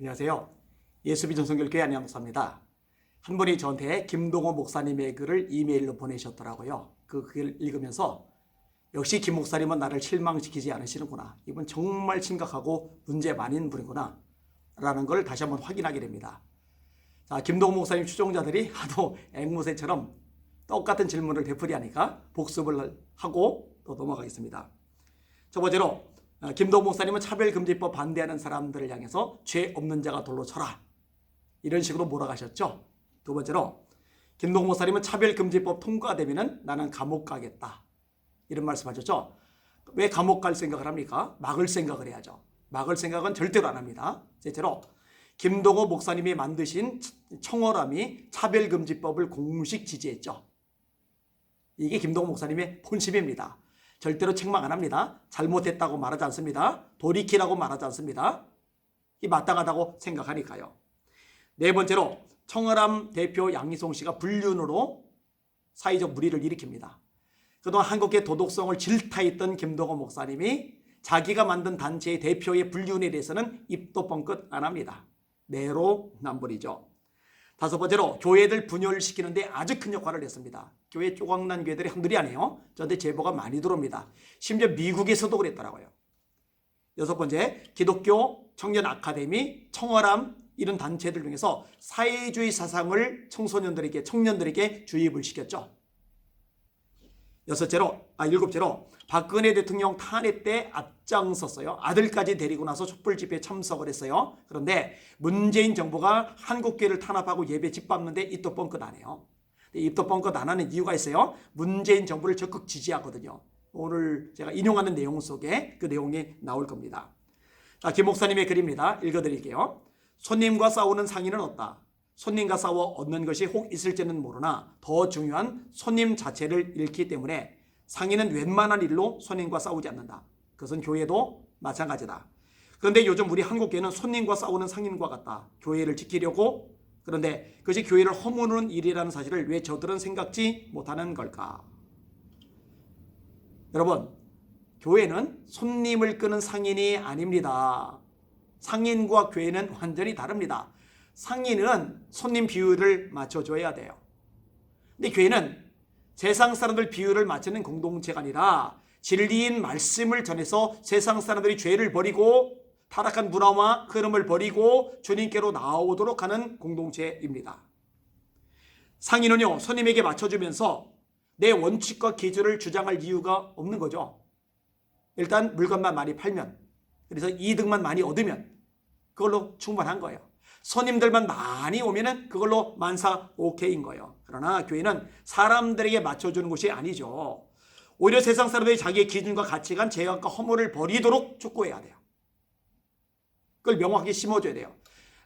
안녕하세요. 예수비전성결교회 안양목사입니다. 한 분이 저한테 김동호 목사님의 글을 이메일로 보내셨더라고요. 그 글을 읽으면서 역시 김 목사님은 나를 실망시키지 않으시는구나. 이분 정말 심각하고 문제 많은 분이구나 라는 걸 다시 한번 확인하게 됩니다. 자, 김동호 목사님 추종자들이 하도 앵무새처럼 똑같은 질문을 되풀이하니까 복습을 하고 또 넘어가겠습니다. 첫 번째로 김동호 목사님은 차별금지법 반대하는 사람들을 향해서 죄 없는 자가 돌로 쳐라 이런 식으로 몰아가셨죠. 두 번째로 김동호 목사님은 차별금지법 통과되면 나는 감옥 가겠다 이런 말씀하셨죠. 왜 감옥 갈 생각을 합니까? 막을 생각을 해야죠. 막을 생각은 절대로 안 합니다. 셋째로 김동호 목사님이 만드신 청어람이 차별금지법을 공식 지지했죠. 이게 김동호 목사님의 본심입니다. 절대로 책망 안 합니다. 잘못했다고 말하지 않습니다. 돌이키라고 말하지 않습니다. 이 마땅하다고 생각하니까요. 네 번째로 청어람 대표 양희송 씨가 불륜으로 사회적 물의를 일으킵니다. 그동안 한국의 도덕성을 질타했던 김동호 목사님이 자기가 만든 단체의 대표의 불륜에 대해서는 입도 뻥끗 안 합니다. 내로남불이죠. 다섯 번째로 교회들 분열시키는데 아주 큰 역할을 했습니다. 교회 쪼각난 교회들이 한둘이 아니에요. 저한테 제보가 많이 들어옵니다. 심지어 미국에서도 그랬더라고요. 여섯 번째, 기독교 청년 아카데미, 청어람 이런 단체들 중에서 사회주의 사상을 청년들에게 주입을 시켰죠. 일곱째로 박근혜 대통령 탄핵 때 앞장섰어요. 아들까지 데리고 나서 촛불 집회에 참석을 했어요. 그런데 문재인 정부가 한국교회를 탄압하고 예배 짓밟는데 입도 뻥끗 안 해요. 입도 뻥끗 안 하는 이유가 있어요. 문재인 정부를 적극 지지하거든요. 오늘 제가 인용하는 내용 속에 그 내용이 나올 겁니다. 자, 김 목사님의 글입니다. 읽어드릴게요. 손님과 싸우는 상인은 없다. 손님과 싸워 얻는 것이 혹 있을지는 모르나 더 중요한 손님 자체를 잃기 때문에 상인은 웬만한 일로 손님과 싸우지 않는다. 그것은 교회도 마찬가지다. 그런데 요즘 우리 한국교회는 손님과 싸우는 상인과 같다. 교회를 지키려고. 그런데 그것이 교회를 허무는 일이라는 사실을 왜 저들은 생각지 못하는 걸까? 여러분, 교회는 손님을 끄는 상인이 아닙니다. 상인과 교회는 완전히 다릅니다. 상인은 손님 비율을 맞춰줘야 돼요. 근데 교회는 세상 사람들 비율을 맞추는 공동체가 아니라 진리인 말씀을 전해서 세상 사람들이 죄를 버리고 타락한 문화와 흐름을 버리고 주님께로 나오도록 하는 공동체입니다. 상인은요, 손님에게 맞춰주면서 내 원칙과 기준을 주장할 이유가 없는 거죠. 일단 물건만 많이 팔면, 그래서 이득만 많이 얻으면 그걸로 충분한 거예요. 손님들만 많이 오면은 그걸로 만사 오케이인 거예요. 그러나 교회는 사람들에게 맞춰주는 곳이 아니죠. 오히려 세상 사람들이 자기의 기준과 가치관, 죄악과 허물을 버리도록 촉구해야 돼요. 그걸 명확히 심어줘야 돼요.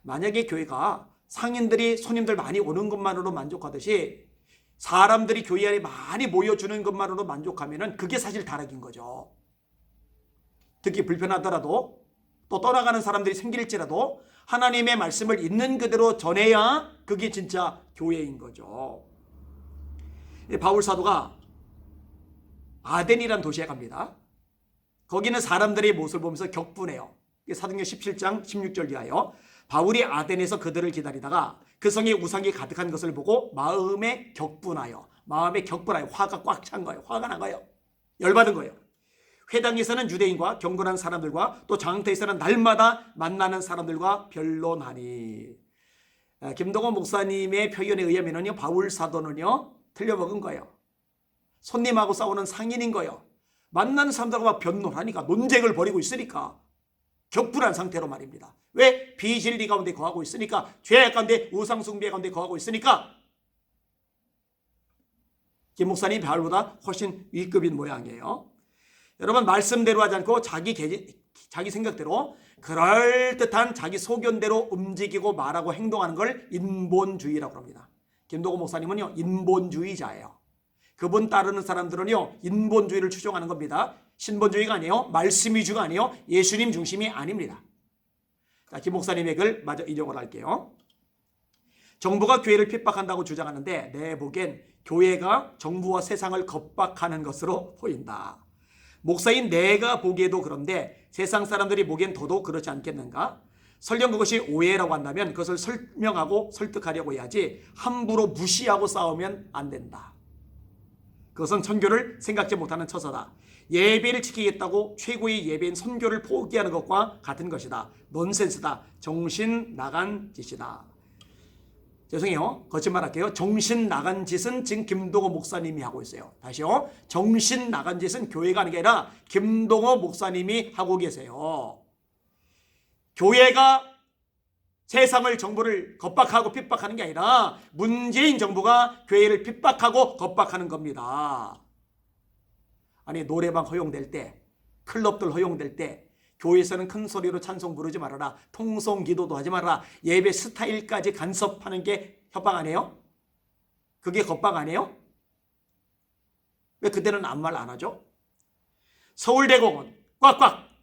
만약에 교회가 상인들이 손님들 많이 오는 것만으로 만족하듯이 사람들이 교회 안에 많이 모여주는 것만으로 만족하면은 그게 사실 타락인 거죠. 듣기 불편하더라도 또 떠나가는 사람들이 생길지라도 하나님의 말씀을 있는 그대로 전해야 그게 진짜 교회인 거죠. 바울 사도가 아덴이라는 도시에 갑니다. 거기는 사람들의 모습을 보면서 격분해요. 사도행전 17장 16절 이하요. 바울이 아덴에서 그들을 기다리다가 그 성에 우상이 가득한 것을 보고 마음에 격분하여 화가 꽉 찬 거예요. 화가 난 거예요. 열받은 거예요. 회당에서는 유대인과 경건한 사람들과 또 장터에서는 날마다 만나는 사람들과 변론하니. 김동호 목사님의 표현에 의하면요, 바울 사도는요 틀려먹은 거예요. 손님하고 싸우는 상인인 거예요. 만나는 사람들과 막 변론하니까, 논쟁을 벌이고 있으니까 격분한 상태로 말입니다. 왜? 비진리 가운데 거하고 있으니까, 죄악 가운데, 우상숭배 가운데 거하고 있으니까. 김 목사님 바울보다 훨씬 위급인 모양이에요. 여러분, 말씀대로 하지 않고 자기 생각대로 그럴듯한 자기 소견대로 움직이고 말하고 행동하는 걸 인본주의라고 합니다. 김동호 목사님은요, 인본주의자예요. 그분 따르는 사람들은요, 인본주의를 추종하는 겁니다. 신본주의가 아니에요. 말씀 위주가 아니에요. 예수님 중심이 아닙니다. 자, 김 목사님의 글 마저 인용을 할게요. 정부가 교회를 핍박한다고 주장하는데 내 보기엔 교회가 정부와 세상을 겁박하는 것으로 보인다. 목사인 내가 보기에도 그런데 세상 사람들이 보기엔 더더욱 그렇지 않겠는가? 설령 그것이 오해라고 한다면 그것을 설명하고 설득하려고 해야지 함부로 무시하고 싸우면 안 된다. 그것은 선교를 생각지 못하는 처사다. 예배를 지키겠다고 최고의 예배인 선교를 포기하는 것과 같은 것이다. 넌센스다. 정신 나간 짓이다. 죄송해요. 거짓말할게요. 정신 나간 짓은 지금 김동호 목사님이 하고 있어요. 다시요. 정신 나간 짓은 교회가 하는 게 아니라 김동호 목사님이 하고 계세요. 교회가 세상을 정부를 겁박하고 핍박하는 게 아니라 문재인 정부가 교회를 핍박하고 겁박하는 겁니다. 아니 노래방 허용될 때, 클럽들 허용될 때 교회에서는 큰 소리로 찬송 부르지 말아라, 통성 기도도 하지 말아라, 예배 스타일까지 간섭하는 게 협박 아니에요? 그게 겁박 아니에요? 왜 그때는 아무 말 안 하죠? 서울대공원 꽉꽉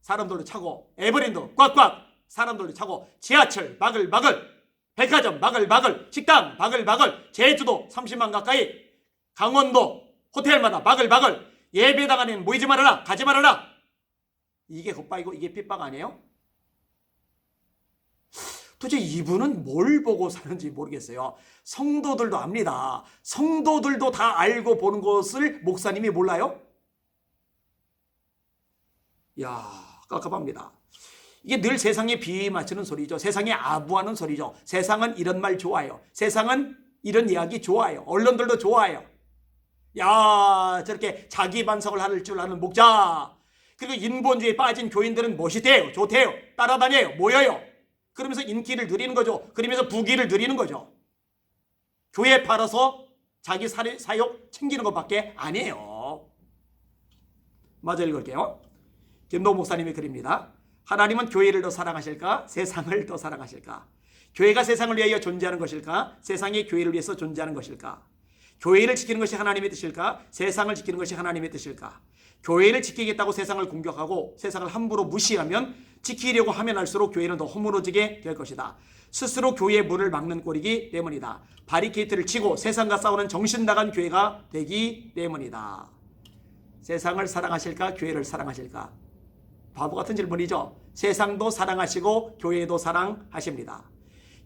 사람들로 차고, 에버랜드 꽉꽉 사람들로 차고, 지하철 바글바글, 백화점 바글바글, 식당 바글바글, 제주도 30만 가까이, 강원도 호텔마다 바글바글, 예배당에는 모이지 말아라, 가지 말아라. 이게 겁박이고 이게 핍박 아니에요? 도대체 이분은 뭘 보고 사는지 모르겠어요. 성도들도 압니다. 성도들도 다 알고 보는 것을 목사님이 몰라요? 이야, 깝깝합니다. 이게 늘 세상에 비위 맞추는 소리죠. 세상에 아부하는 소리죠. 세상은 이런 말 좋아요. 세상은 이런 이야기 좋아요. 언론들도 좋아요. 야, 저렇게 자기 반성을 할 줄 아는 목자. 그리고 인본주의에 빠진 교인들은 멋있대요, 좋대요, 따라다녀요, 모여요. 그러면서 인기를 누리는 거죠. 그러면서 부귀를 누리는 거죠. 교회 팔아서 자기 사욕 챙기는 것밖에 아니에요. 마저 읽을게요. 김동호 목사님의 글입니다. 하나님은 교회를 더 사랑하실까? 세상을 더 사랑하실까? 교회가 세상을 위하여 존재하는 것일까? 세상이 교회를 위해서 존재하는 것일까? 교회를 지키는 것이 하나님의 뜻일까? 세상을 지키는 것이 하나님의 뜻일까? 교회를 지키겠다고 세상을 공격하고 세상을 함부로 무시하면 지키려고 하면 할수록 교회는 더 허물어지게 될 것이다. 스스로 교회의 문을 막는 꼴이기 때문이다. 바리케이트를 치고 세상과 싸우는 정신 나간 교회가 되기 때문이다. 세상을 사랑하실까? 교회를 사랑하실까? 바보 같은 질문이죠. 세상도 사랑하시고 교회도 사랑하십니다.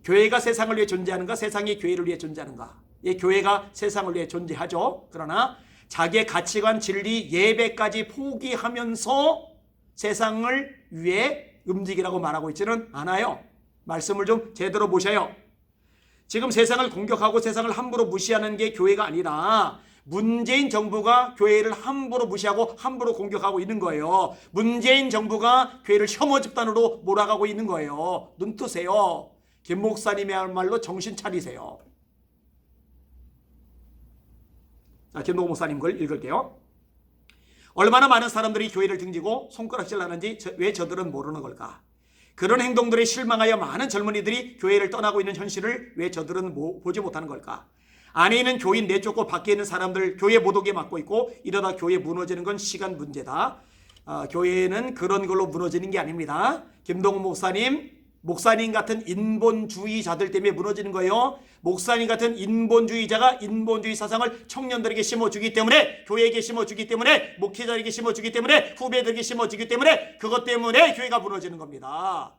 교회가 세상을 위해 존재하는가? 세상이 교회를 위해 존재하는가? 이 교회가 세상을 위해 존재하죠. 그러나 자기의 가치관, 진리, 예배까지 포기하면서 세상을 위해 움직이라고 말하고 있지는 않아요. 말씀을 좀 제대로 보셔요. 지금 세상을 공격하고 세상을 함부로 무시하는 게 교회가 아니라 문재인 정부가 교회를 함부로 무시하고 함부로 공격하고 있는 거예요. 문재인 정부가 교회를 혐오 집단으로 몰아가고 있는 거예요. 눈 뜨세요. 김 목사님이야말로 정신 차리세요. 자, 김동호 목사님 글 읽을게요. 얼마나 많은 사람들이 교회를 등지고 손가락질 하는지 왜 저들은 모르는 걸까? 그런 행동들에 실망하여 많은 젊은이들이 교회를 떠나고 있는 현실을 왜 저들은 보지 못하는 걸까? 안에 있는 교인 내쫓고 밖에 있는 사람들 교회 못 오게 막고 있고 이러다 교회 무너지는 건 시간 문제다. 교회는 그런 걸로 무너지는 게 아닙니다. 김동호 목사님 같은 인본주의자들 때문에 무너지는 거예요. 목사님 같은 인본주의자가 인본주의 사상을 청년들에게 심어주기 때문에, 교회에게 심어주기 때문에, 목회자에게 심어주기 때문에, 후배들에게 심어주기 때문에, 그것 때문에 교회가 무너지는 겁니다.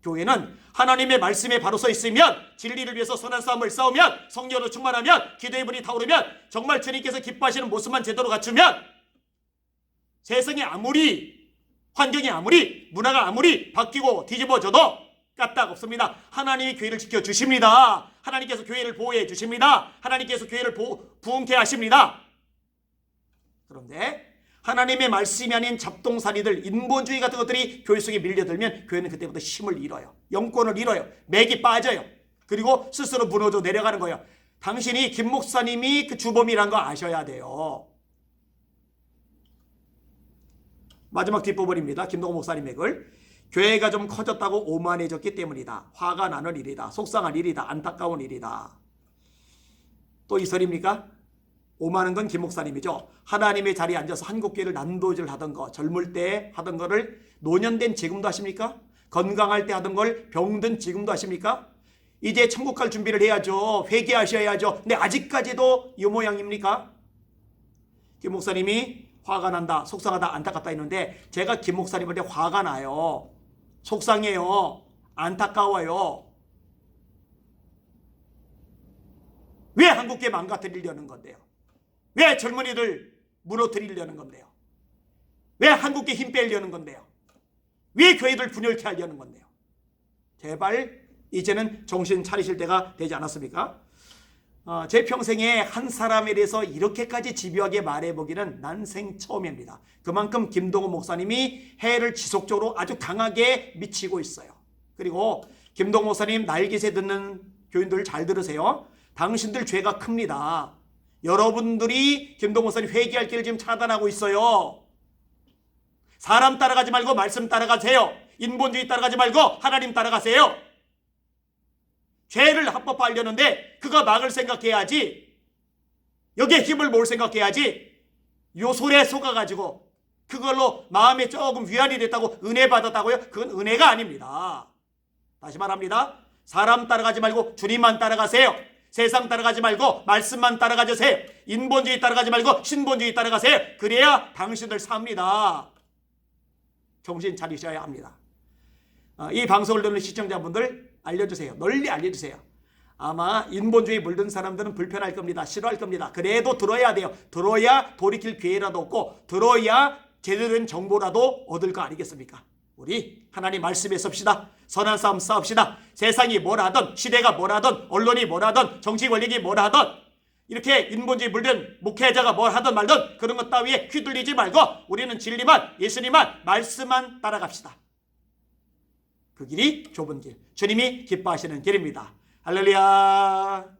교회는 하나님의 말씀에 바로 서 있으면, 진리를 위해서 선한 싸움을 싸우면, 성령으로 충만하면, 기도의 불이 타오르면, 정말 주님께서 기뻐하시는 모습만 제대로 갖추면 세상에 아무리 환경이 아무리 문화가 아무리 바뀌고 뒤집어져도 까딱 없습니다. 하나님이 교회를 지켜주십니다. 하나님께서 교회를 보호해 주십니다. 하나님께서 교회를 부흥케 하십니다. 그런데 하나님의 말씀이 아닌 잡동사니들, 인본주의 같은 것들이 교회 속에 밀려들면 교회는 그때부터 힘을 잃어요. 영권을 잃어요. 맥이 빠져요. 그리고 스스로 무너져 내려가는 거예요. 당신이 김 목사님이 그 주범이란 거 아셔야 돼요. 마지막 뒷부분입니다. 김동호 목사님의 글. 교회가 좀 커졌다고 오만해졌기 때문이다. 화가 나는 일이다. 속상한 일이다. 안타까운 일이다. 또 이 설입니까? 오만한 건 김 목사님이죠. 하나님의 자리에 앉아서 한국교회를 난도질 하던 거, 젊을 때 하던 거를 노년된 지금도 하십니까? 건강할 때 하던 걸 병든 지금도 하십니까? 이제 천국 갈 준비를 해야죠. 회개하셔야죠. 근데 아직까지도 이 모양입니까? 김 목사님이 화가 난다, 속상하다, 안타깝다 했는데 제가 김 목사님한테 화가 나요. 속상해요. 안타까워요. 왜 한국교회 망가뜨리려는 건데요? 왜 젊은이들 무너뜨리려는 건데요? 왜 한국교회 힘 빼려는 건데요? 왜 교회들 분열케 하려는 건데요? 제발 이제는 정신 차리실 때가 되지 않았습니까? 제 평생에 한 사람에 대해서 이렇게까지 집요하게 말해보기는 난생 처음입니다. 그만큼 김동호 목사님이 해를 지속적으로 아주 강하게 미치고 있어요. 그리고 김동호 목사님 날개새 듣는 교인들 잘 들으세요. 당신들 죄가 큽니다. 여러분들이 김동호 목사님 회개할 길을 지금 차단하고 있어요. 사람 따라가지 말고 말씀 따라가세요. 인본주의 따라가지 말고 하나님 따라가세요. 죄를 합법화하려는데 그거 막을 생각해야지. 여기에 힘을 모을 생각해야지. 요 소리에 속아가지고 그걸로 마음에 조금 위안이 됐다고 은혜 받았다고요? 그건 은혜가 아닙니다. 다시 말합니다. 사람 따라가지 말고 주님만 따라가세요. 세상 따라가지 말고 말씀만 따라가주세요. 인본주의 따라가지 말고 신본주의 따라가세요. 그래야 당신들 삽니다. 정신 차리셔야 합니다. 이 방송을 듣는 시청자분들 알려주세요. 널리 알려주세요. 아마 인본주의에 물든 사람들은 불편할 겁니다. 싫어할 겁니다. 그래도 들어야 돼요. 들어야 돌이킬 기회라도 없고 들어야 제대로 된 정보라도 얻을 거 아니겠습니까? 우리 하나님 말씀에 섭시다. 선한 싸움 싸웁시다. 세상이 뭐라 하든 시대가 뭐라 하든 언론이 뭐라 하든 정치 권력이 뭐라 하든 이렇게 인본주의 물든 목회자가 뭘 하든 말든 그런 것 따위에 휘둘리지 말고 우리는 진리만 예수님만 말씀만 따라갑시다. 그 길이 좁은 길, 주님이 기뻐하시는 길입니다. 할렐루야.